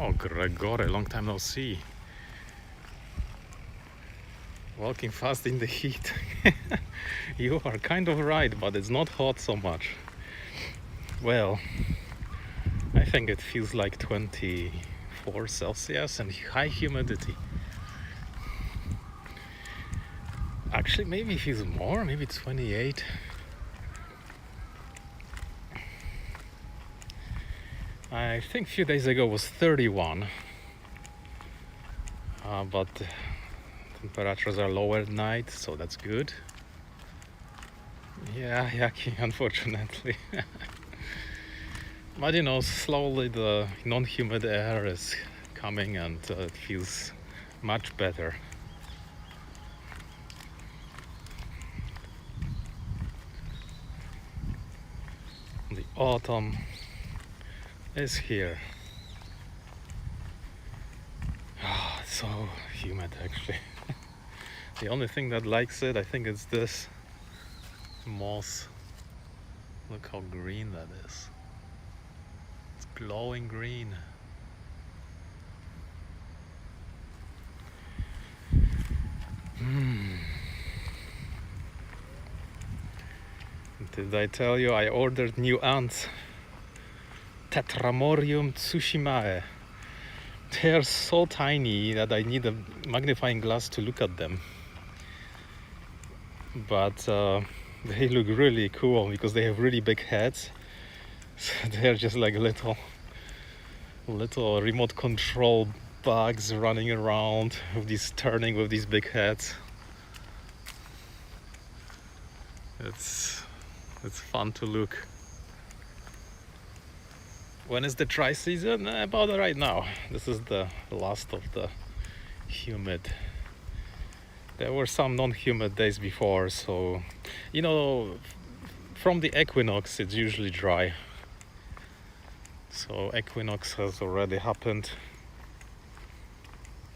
Oh, Gregore, long time no see. Walking fast in the heat. You are kind of right, but it's not hot so much. Well, I think it feels like 24 Celsius and high humidity. Actually, maybe it feels more, maybe 28. I think a few days ago was 31. But temperatures are lower at night, so that's good. Yeah, yucky, unfortunately. But you know, slowly the non-humid air is coming and it feels much better. The autumn is here. Oh, it's so humid actually. The only thing that likes it, I think, is this moss. Look how green that is. It's glowing green. Did I tell you I ordered new ants? Tetramorium tsushimae. They are so tiny that I need a magnifying glass to look at them. But they look really cool because they have really big heads. So they're just like little remote control bugs running around with these big heads. It's fun to look. When is the dry season? About right now. This is the last of the humid. There were some non-humid days before, so you know, from the equinox it's usually dry. So equinox has already happened.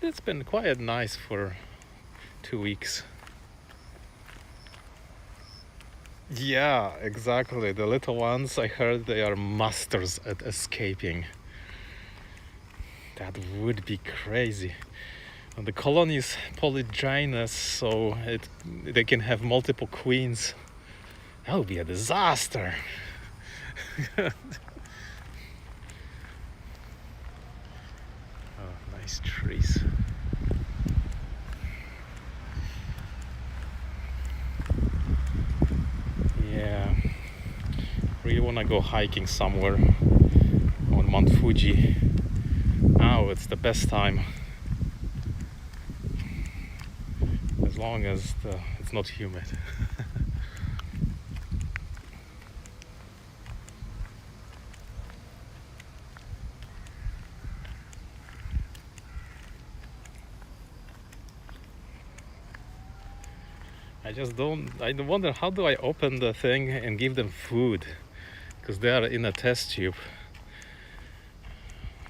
It's been quite nice for 2 weeks. Yeah, exactly. The little ones, I heard they are masters at escaping. That would be crazy. And the colony is polygynous, so they can have multiple queens. That would be a disaster. Oh, nice trees. Yeah, really want to go hiking somewhere on Mount Fuji. Now it's the best time, as long as it's not humid. I wonder, how do I open the thing and give them food? Because they are in a test tube.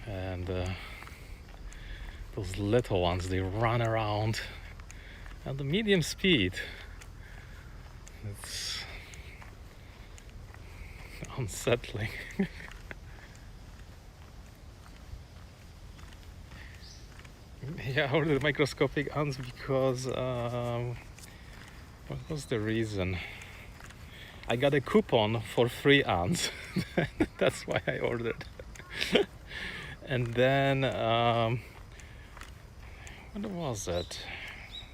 And those little ones, they run around at the medium speed. It's unsettling. Yeah, I ordered microscopic ants because what was the reason? I got a coupon for free ants. That's why I ordered. And then what was it?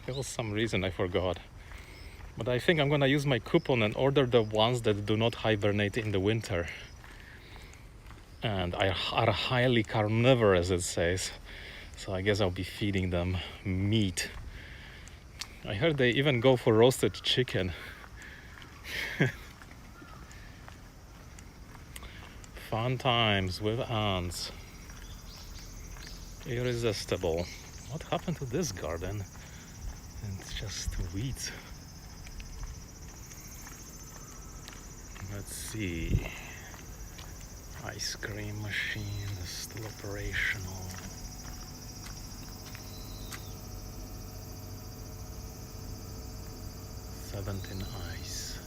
There was some reason I forgot. But I think I'm gonna use my coupon and order the ones that do not hibernate in the winter and are highly carnivorous, it says. So I guess I'll be feeding them meat. I heard they even go for roasted chicken. Fun times with ants. Irresistible. What happened to this garden? It's just weeds. Let's see. Ice cream machine is still operational. Seventeen ice.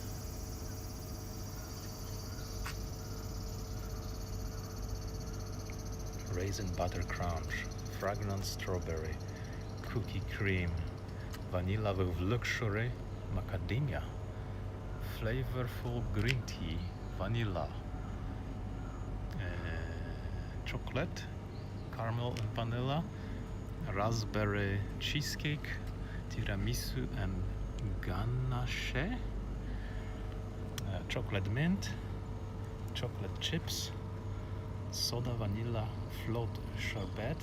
raisin butter crunch, fragrant strawberry, cookie cream, vanilla with luxury, macadamia, flavorful green tea, vanilla, chocolate, caramel and vanilla, raspberry cheesecake, tiramisu and ganache, chocolate mint, chocolate chips, soda vanilla float sherbet,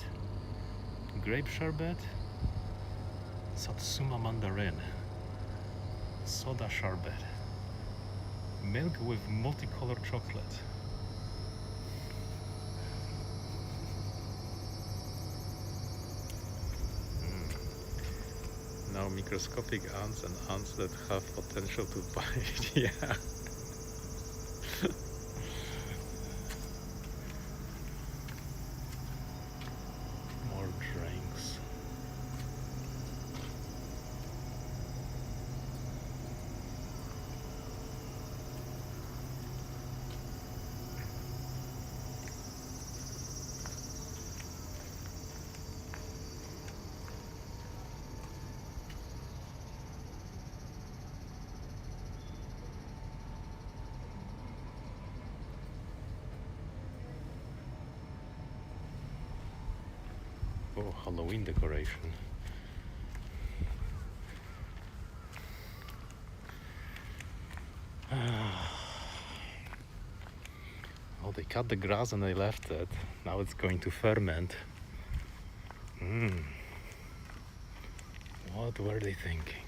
grape sherbet, satsuma mandarin, soda sherbet, milk with multicolored chocolate. Now microscopic ants and ants that have potential to bite. Yeah. More drinks. Oh, Halloween decoration. Oh, they cut the grass and they left it. Now it's going to ferment. What were they thinking?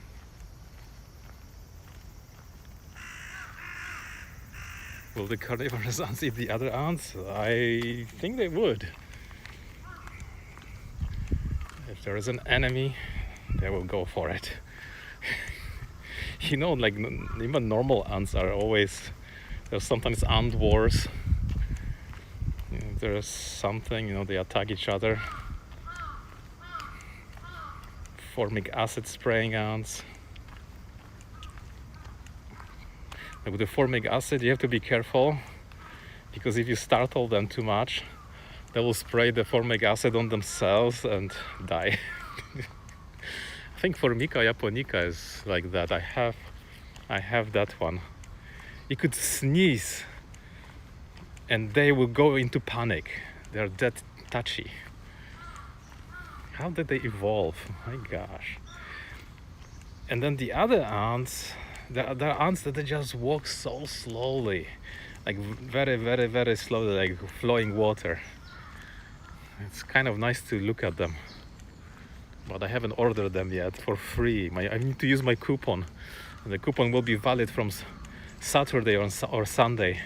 Will the carnivorous ants eat the other ants? I think they would. If there is an enemy, they will go for it. You know, like even normal ants are always, there's sometimes ant wars. You know, there's something, you know, they attack each other. Formic acid spraying ants. With the formic acid, you have to be careful, because if you startle them too much, they will spray the formic acid on themselves and die. I think Formica japonica is like that. I have that one. You could sneeze and they will go into panic. They're that touchy. How did they evolve? My gosh. And then the other ants, there are ants that they just walk so slowly, like very, very, very slowly, like flowing water. It's kind of nice to look at them, but I haven't ordered them yet for free. I need to use my coupon, and the coupon will be valid from Saturday or Sunday.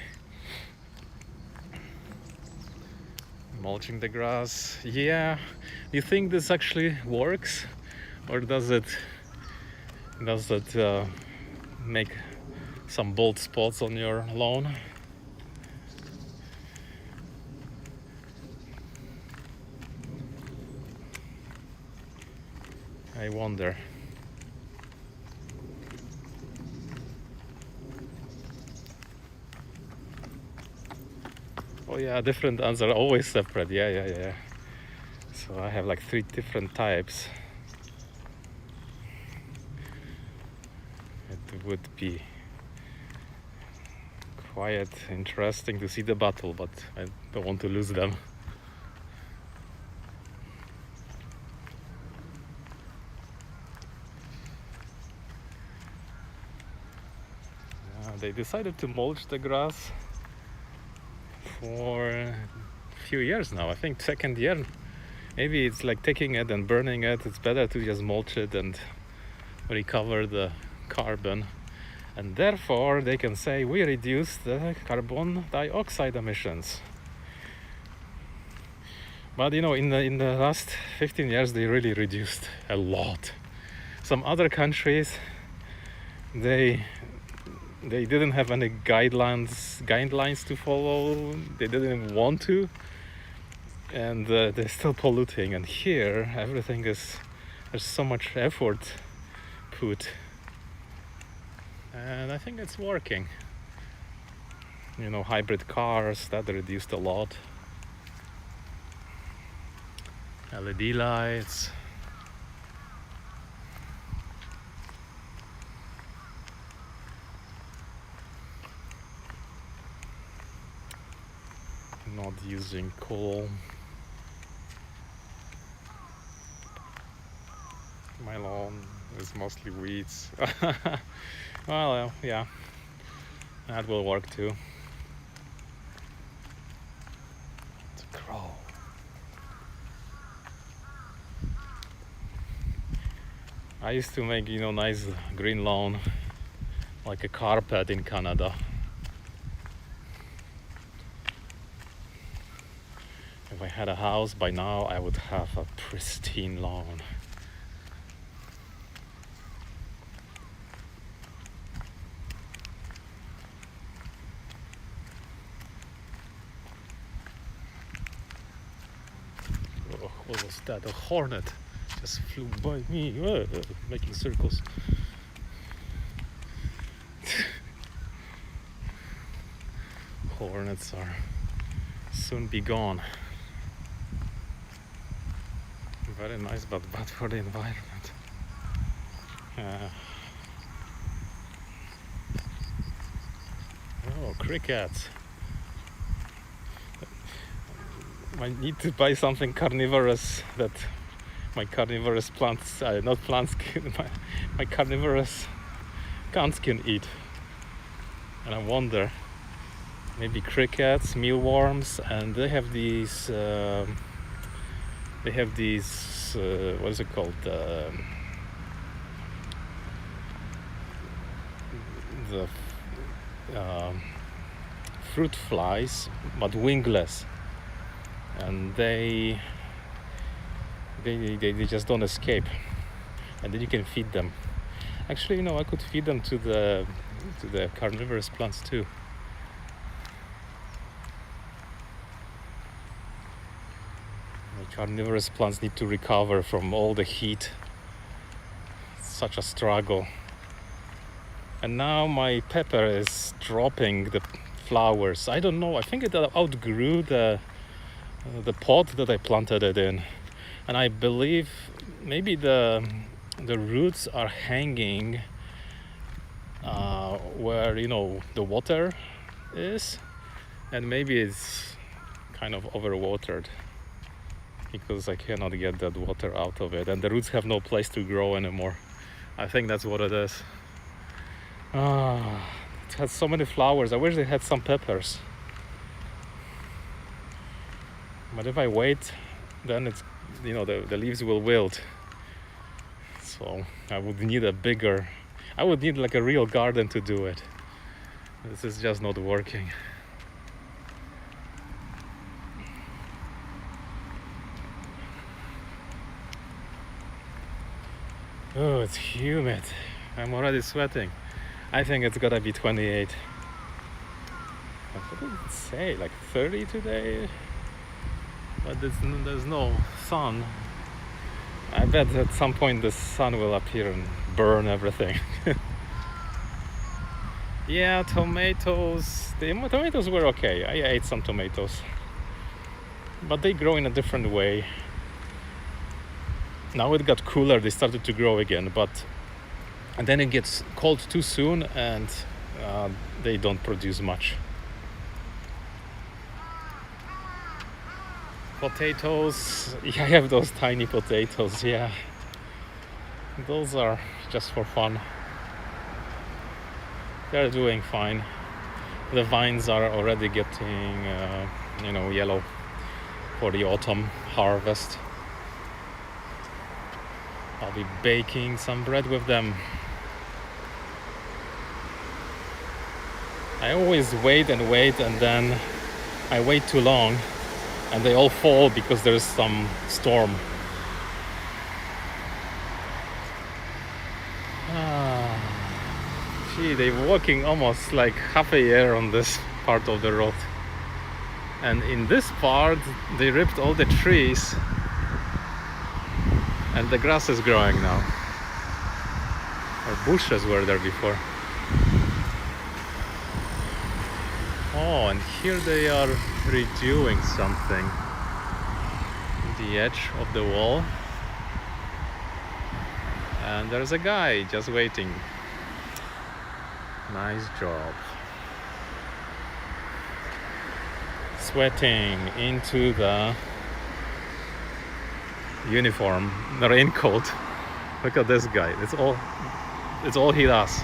Mulching the grass. Yeah, you think this actually works, or does it make some bald spots on your lawn? I wonder. Oh yeah, different ants are always separate. Yeah. So I have like 3 different types. It would be quite interesting to see the battle, but I don't want to lose them. They decided to mulch the grass for a few years now. I think 2nd year. Maybe it's like taking it and burning it. It's better to just mulch it and recover the carbon. And therefore they can say we reduced the carbon dioxide emissions. But you know, in the last 15 years they really reduced a lot. Some other countries, they didn't have any guidelines to follow. They didn't want to, and they're still polluting. And here, there's so much effort put, and I think it's working. You know, hybrid cars that reduced a lot. LED lights. Not using coal. My lawn is mostly weeds. Well, yeah, that will work too. It's a crow. I used to make, nice green lawn, like a carpet in Canada. If I had a house by now, I would have a pristine lawn. Oh, what was that? A hornet just flew by me, making circles. Hornets are soon be gone. Very nice, but bad for the environment. Oh, crickets. I need to buy something carnivorous that my carnivorous plants, not plants, my carnivorous cats can eat. And I wonder, maybe crickets, mealworms, and they have these, what is it called? The fruit flies, but wingless. And they just don't escape, and then you can feed them. Actually, I could feed them to the carnivorous plants too. The carnivorous plants need to recover from all the heat. It's such a struggle. And now my pepper is dropping the flowers. I don't know, I think it outgrew the pot that I planted it in, and I believe maybe the roots are hanging where the water is, and maybe it's kind of overwatered because I cannot get that water out of it, and the roots have no place to grow anymore. I think that's what it is. It has so many flowers. I wish they had some peppers. But if I wait, then it's, the leaves will wilt. So I would need like a real garden to do it. This is just not working. Oh, it's humid. I'm already sweating. I think it's gotta be 28. What did it say? Like 30 today? But there's no sun. I bet at some point the sun will appear and burn everything. Yeah, tomatoes. The tomatoes were okay. I ate some tomatoes, but they grow in a different way. Now it got cooler, they started to grow again, and then it gets cold too soon, and they don't produce much. Potatoes, yeah, I have those tiny potatoes, yeah. Those are just for fun. They're doing fine. The vines are already getting, yellow for the autumn harvest. I'll be baking some bread with them. I always wait, and then I wait too long, and they all fall because there's some storm. Gee, they're walking almost like half a year on this part of the road. And in this part, they ripped all the trees, and the grass is growing now. Or bushes were there before. Oh, and here they are redoing something. the edge of the wall, and there's a guy just waiting. Nice job. Sweating into the uniform, the raincoat. Look at this guy. It's all he does.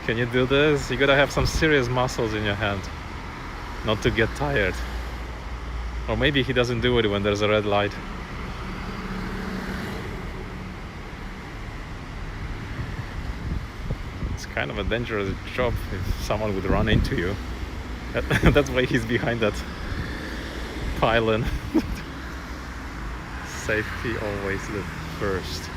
Can you do this? You gotta have some serious muscles in your hand not to get tired. Or maybe he doesn't do it when there's a red light. It's kind of a dangerous job if someone would run into you. That's why he's behind that pylon. Safety always the first.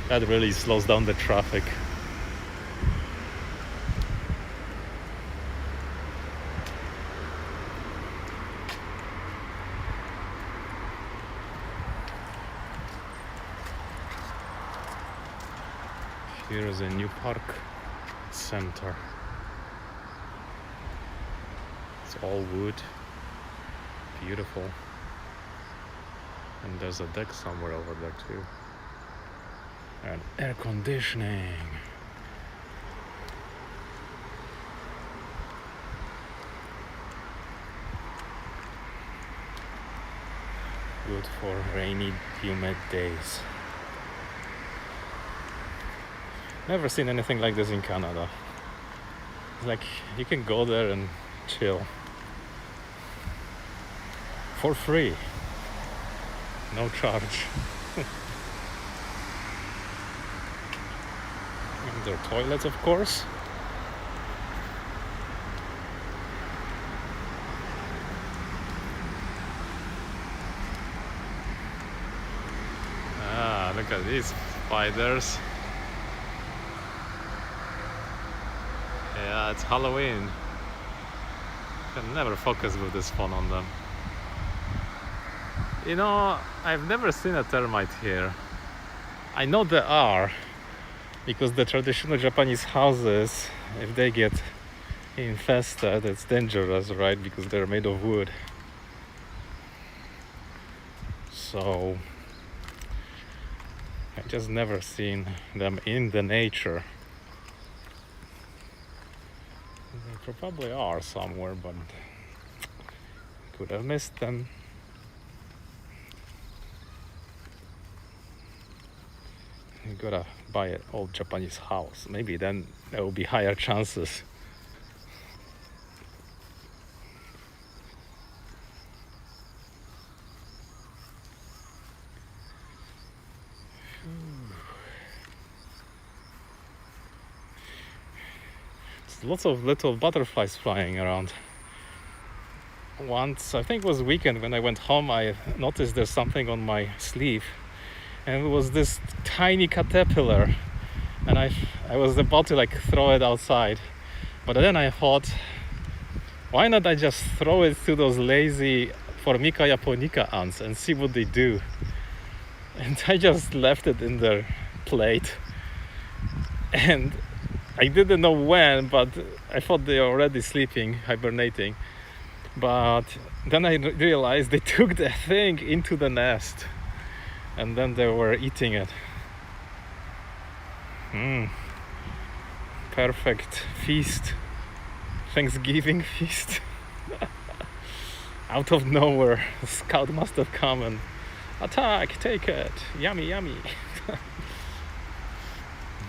That really slows down the traffic. Here is a new park center. It's all wood, beautiful. And there's a deck somewhere over there too. And air conditioning. Good for rainy, humid days. Never seen anything like this in Canada. It's like you can go there and chill for free, no charge. And their toilets, of course. Ah, look at these spiders. Yeah, it's Halloween. Can never focus with this phone on them. You know, I've never seen a termite here. I know there are, because the traditional Japanese houses, if they get infested, it's dangerous, right? Because they're made of wood. So I just never seen them in the nature. They probably are somewhere, but could have missed them. You gotta buy an old Japanese house. Maybe then there will be higher chances. Lots of little butterflies flying around. Once, I think it was weekend, when I went home, I noticed there's something on my sleeve, and it was this tiny caterpillar, and I was about to throw it outside, but then I thought, why not I just throw it to those lazy Formica japonica ants and see what they do. And I just left it in their plate, and I didn't know when, but I thought they were already sleeping, hibernating. But then I realized they took the thing into the nest, and then they were eating it. Perfect feast. Thanksgiving feast. Out of nowhere, a scout must have come and attack, take it, yummy, yummy.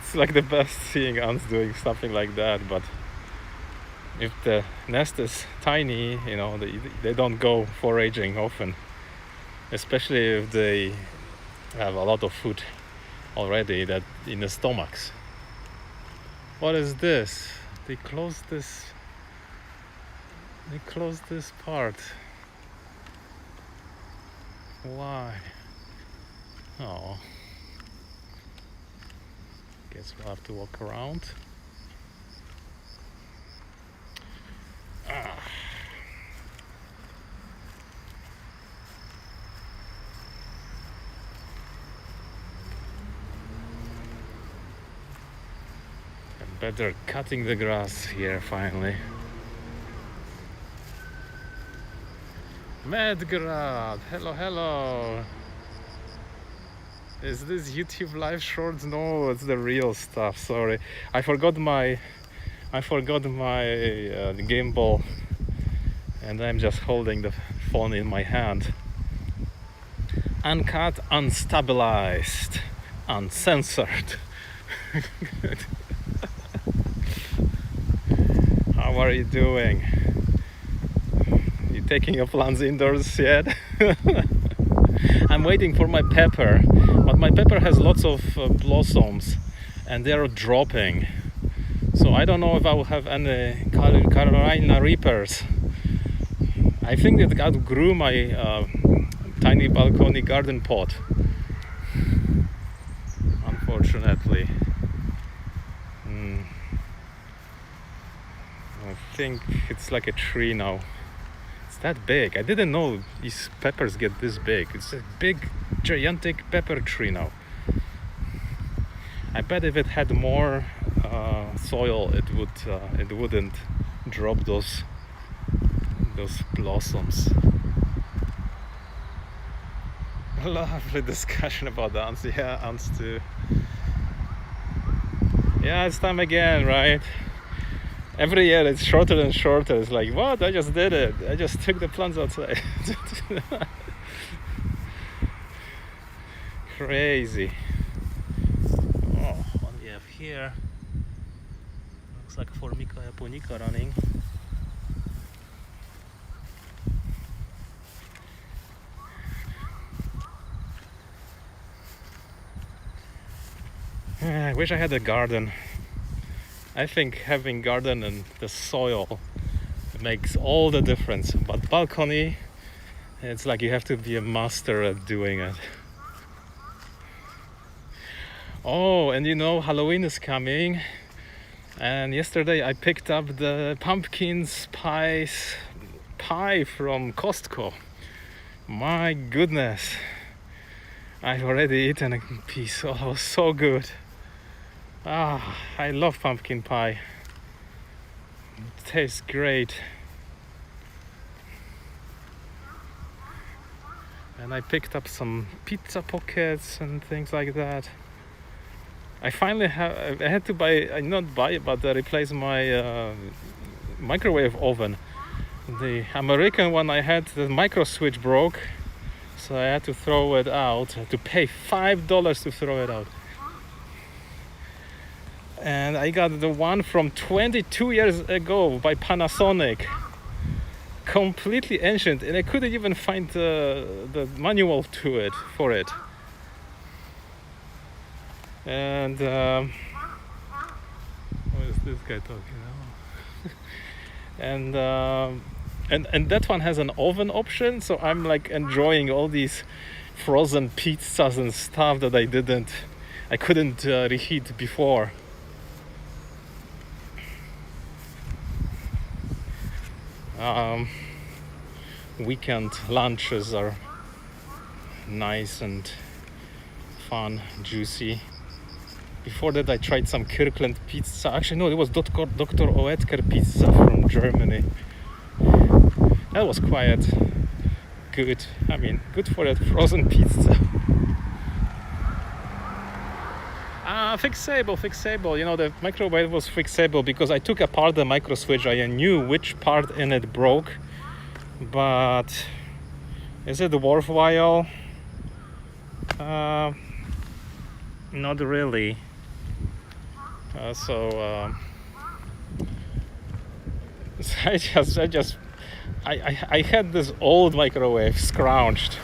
It's like the best seeing ants doing something like that, but if the nest is tiny, they don't go foraging often, especially if they have a lot of food already that in the stomachs. What is this? They closed this part. Why? Oh, guess we'll have to walk around. Better cutting the grass here finally. Medgrad, hello. Is this YouTube live shorts? No, it's the real stuff. Sorry, I forgot my gimbal, and I'm just holding the phone in my hand. Uncut, unstabilized, uncensored. How are you doing? You taking your plants indoors yet? I'm waiting for my pepper, but my pepper has lots of blossoms and they're dropping. So I don't know if I will have any Carolina Reapers. I think that God grew my tiny balcony garden pot. Unfortunately. I think it's like a tree now. It's that big. I didn't know these peppers get this big. It's a big, gigantic pepper tree now. I bet if it had more soil, it wouldn't drop those blossoms. Lovely discussion about the ants. Yeah, ants too. Yeah, it's time again, right? Every year it's shorter and shorter. It's like, what? I just did it. I just took the plants outside. Crazy. Oh, what we have here? Looks like Formica japonica running. I wish I had a garden. I think having garden and the soil makes all the difference. But balcony, it's like you have to be a master at doing it. Oh, and you know, Halloween is coming. And yesterday I picked up the pumpkin spice pie from Costco. My goodness. I've already eaten a piece. Oh, it was so good. I love pumpkin pie. It tastes great. And I picked up some pizza pockets and things like that. I finally I had to replace my microwave oven. The American one I had, the micro switch broke, so I had to throw it out. I had to pay $5 to throw it out. And I got the one from 22 years ago by Panasonic, completely ancient, and I couldn't even find the manual for it. And what is this guy talking about? and that one has an oven option, so I'm like enjoying all these frozen pizzas and stuff that I couldn't reheat before. Weekend lunches are nice and fun, juicy. Before that I tried some Kirkland pizza. Actually no, it was Dr. Oetker pizza from Germany. That was quite good. I mean, good for that frozen pizza. Fixable. You know, the microwave was fixable because I took apart the micro switch. I knew which part in it broke, but is it worthwhile? Not really. So I had this old microwave scrounged,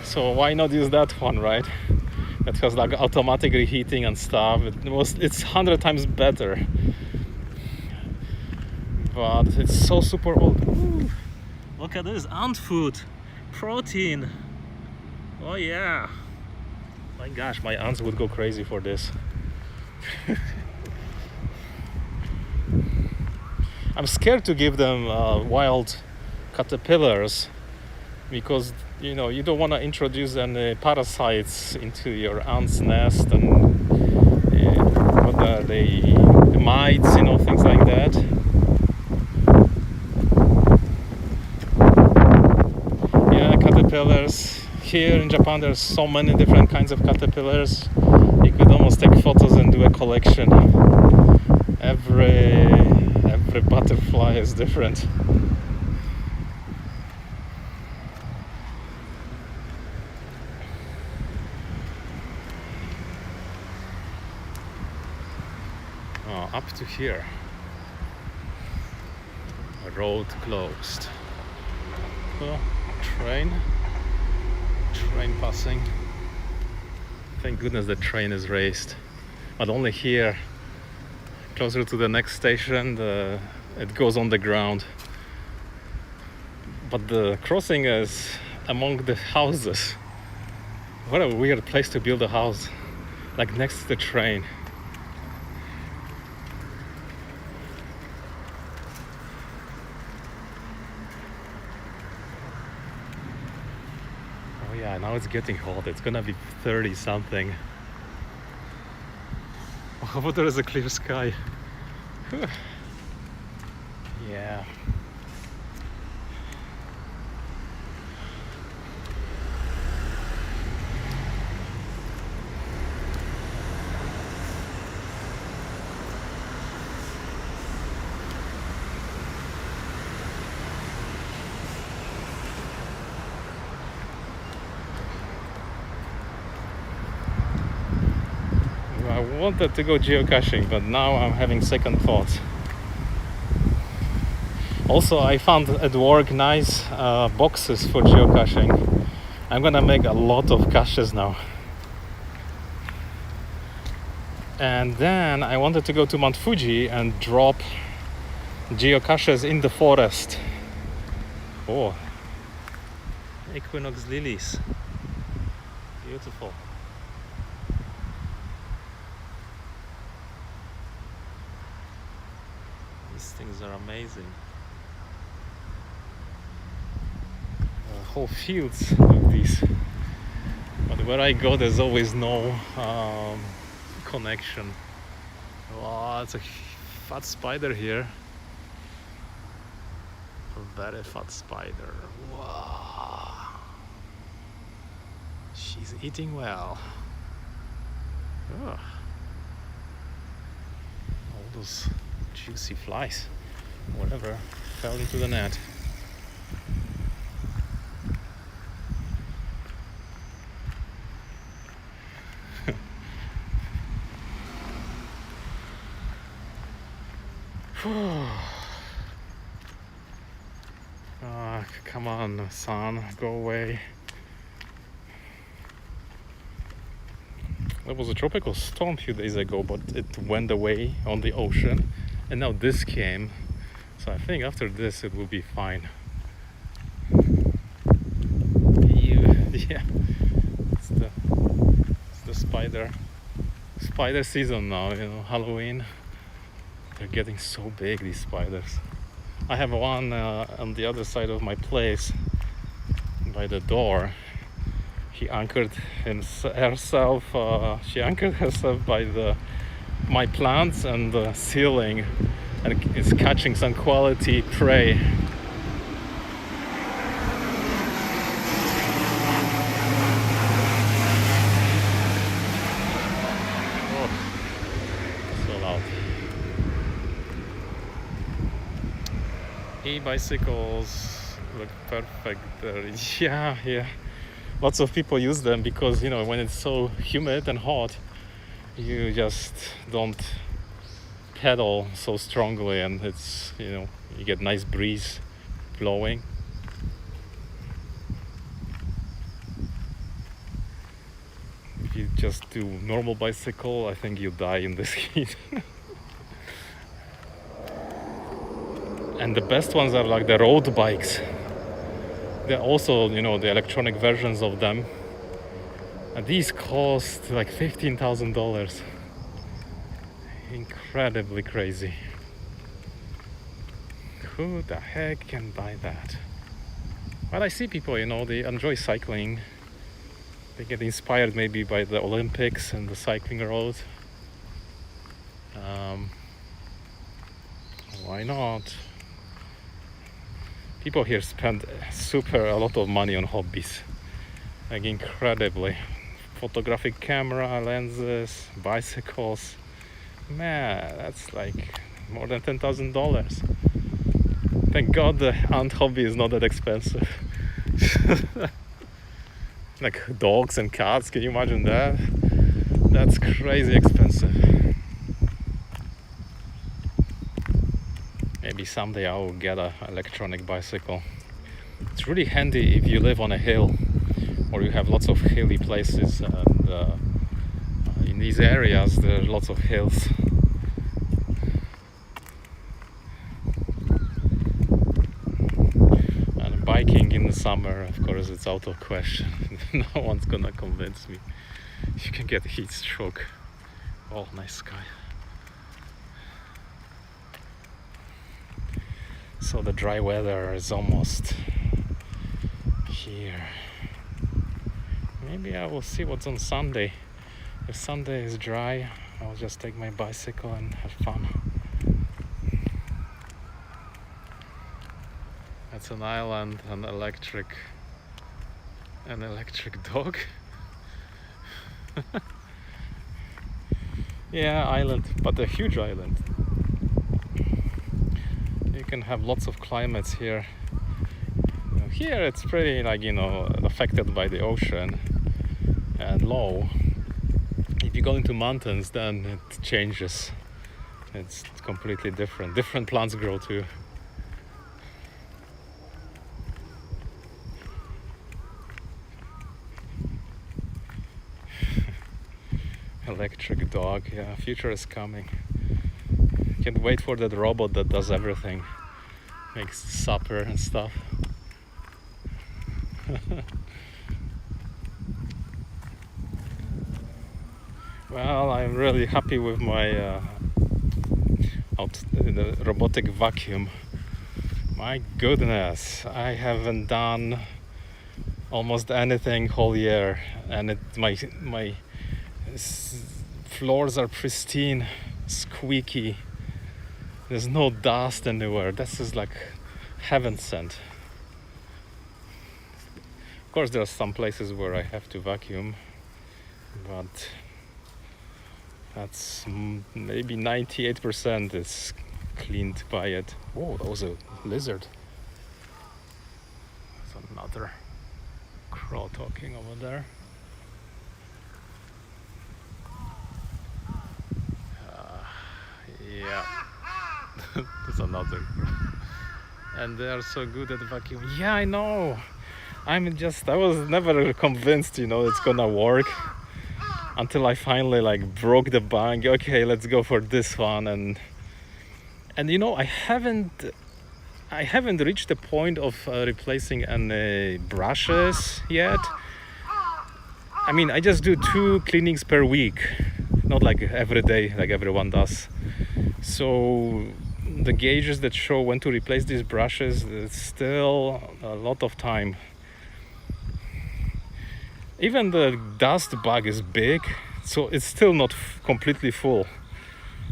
so why not use that one, right? It has like automatic reheating and stuff. It's 100 times better, but it's so super old. Ooh, look at this, ant food, protein. Oh yeah, my gosh, my ants would go crazy for this. I'm scared to give them wild caterpillars, because you know you don't want to introduce any parasites into your ant's nest, and what are they, mites, things like that. Yeah, caterpillars. Here in Japan there's so many different kinds of caterpillars. You could almost take photos and do a collection. Every butterfly is different. Oh, up to here. Road closed. Oh, train passing. Thank goodness the train is raised, but only here. Closer to the next station, it goes on the ground. But the crossing is among the houses. What a weird place to build a house, like next to the train. Oh yeah, now it's getting hot. It's gonna be 30 something. Oh, there is a clear sky. Yeah. I wanted to go geocaching, but now I'm having second thoughts. Also, I found at work nice boxes for geocaching. I'm gonna make a lot of caches now. And then I wanted to go to Mount Fuji and drop geocaches in the forest. Oh, equinox lilies. Beautiful. These things are amazing. Whole fields of these. But where I go, there's always no connection. Wow, it's a fat spider here. A very fat spider. Wow. She's eating well. Oh. All those juicy flies, whatever, fell into the net. Come on, sun, go away. There was a tropical storm a few days ago, but it went away on the ocean, and now this came. So I think after this it will be fine. Yeah, it's the spider season now. Halloween. They're getting so big, these spiders. I have one on the other side of my place by the door. She anchored herself by my plants and the ceiling, and is catching some quality prey. Oh, so loud. E-bicycles look perfect there. Yeah. Lots of people use them because, when it's so humid and hot, you just don't pedal so strongly, and it's, you get nice breeze blowing. If you just do normal bicycle, I think you die in this heat. And the best ones are like the road bikes. They're also, the electronic versions of them. And these cost like $15,000. Incredibly crazy. Who the heck can buy that? Well, I see people, they enjoy cycling. They get inspired maybe by the Olympics and the cycling road. Why not? People here spend a lot of money on hobbies, like incredibly. Photographic camera, lenses, bicycles. Man, that's like more than $10,000. Thank God the ant hobby is not that expensive. Like dogs and cats, can you imagine that? That's crazy expensive. Maybe someday I will get an electronic bicycle. It's really handy if you live on a hill or you have lots of hilly places, and in these areas there are lots of hills. And biking in the summer, of course, it's out of question. No one's gonna convince me. You can get heat stroke. Oh, nice sky. So the dry weather is almost here. Maybe I will see what's on Sunday. If Sunday is dry, I'll just take my bicycle and have fun. That's an island, an electric dog. Yeah, island, but a huge island. You can have lots of climates here. Here it's pretty affected by the ocean and low. If you go into mountains, then it changes. It's completely different. Different plants grow too. Electric dog, yeah, future is coming. Can't wait for that robot that does everything, makes supper and stuff. Well, I'm really happy with my the robotic vacuum. My goodness, I haven't done almost anything whole year, and my floors are pristine, squeaky. There's no dust anywhere. This is like heaven sent. Of course, there are some places where I have to vacuum, but that's maybe 98% is cleaned by it. Whoa, that was a lizard. There's another crow talking over there. Yeah, there's another. And they are so good at vacuum. Yeah, I know. I was never convinced, it's gonna work until I finally broke the bank. Okay, let's go for this one. And I haven't reached the point of replacing any brushes yet. I mean, I just do 2 cleanings per week, not like every day like everyone does. So the gauges that show when to replace these brushes, it's still a lot of time. Even the dust bag is big, so it's still not completely full.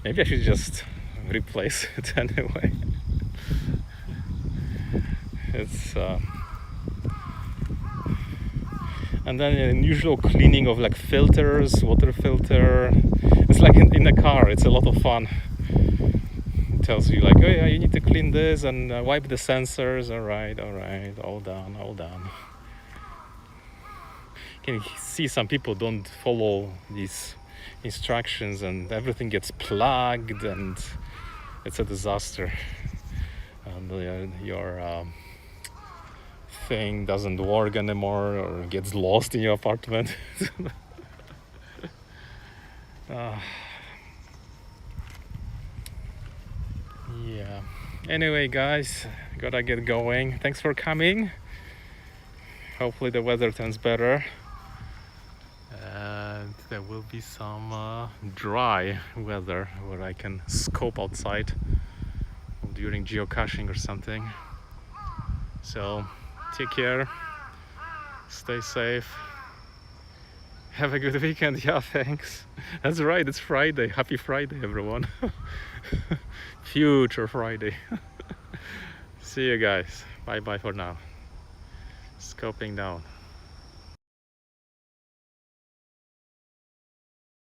Maybe I should just replace it anyway. It's and then an usual cleaning of filters, water filter. It's like in a car. It's a lot of fun. It tells you oh yeah, you need to clean this and wipe the sensors. All right, all done. Can you see some people don't follow these instructions and everything gets plugged and it's a disaster. And your thing doesn't work anymore or gets lost in your apartment. Yeah. Anyway, guys, gotta get going. Thanks for coming. Hopefully the weather turns better. And there will be some dry weather where I can scope outside during geocaching or something. So take care, stay safe, Have a good weekend. Yeah, thanks. That's right, it's Friday. Happy Friday, everyone. Future Friday. See you guys. Bye bye for now. Scoping down.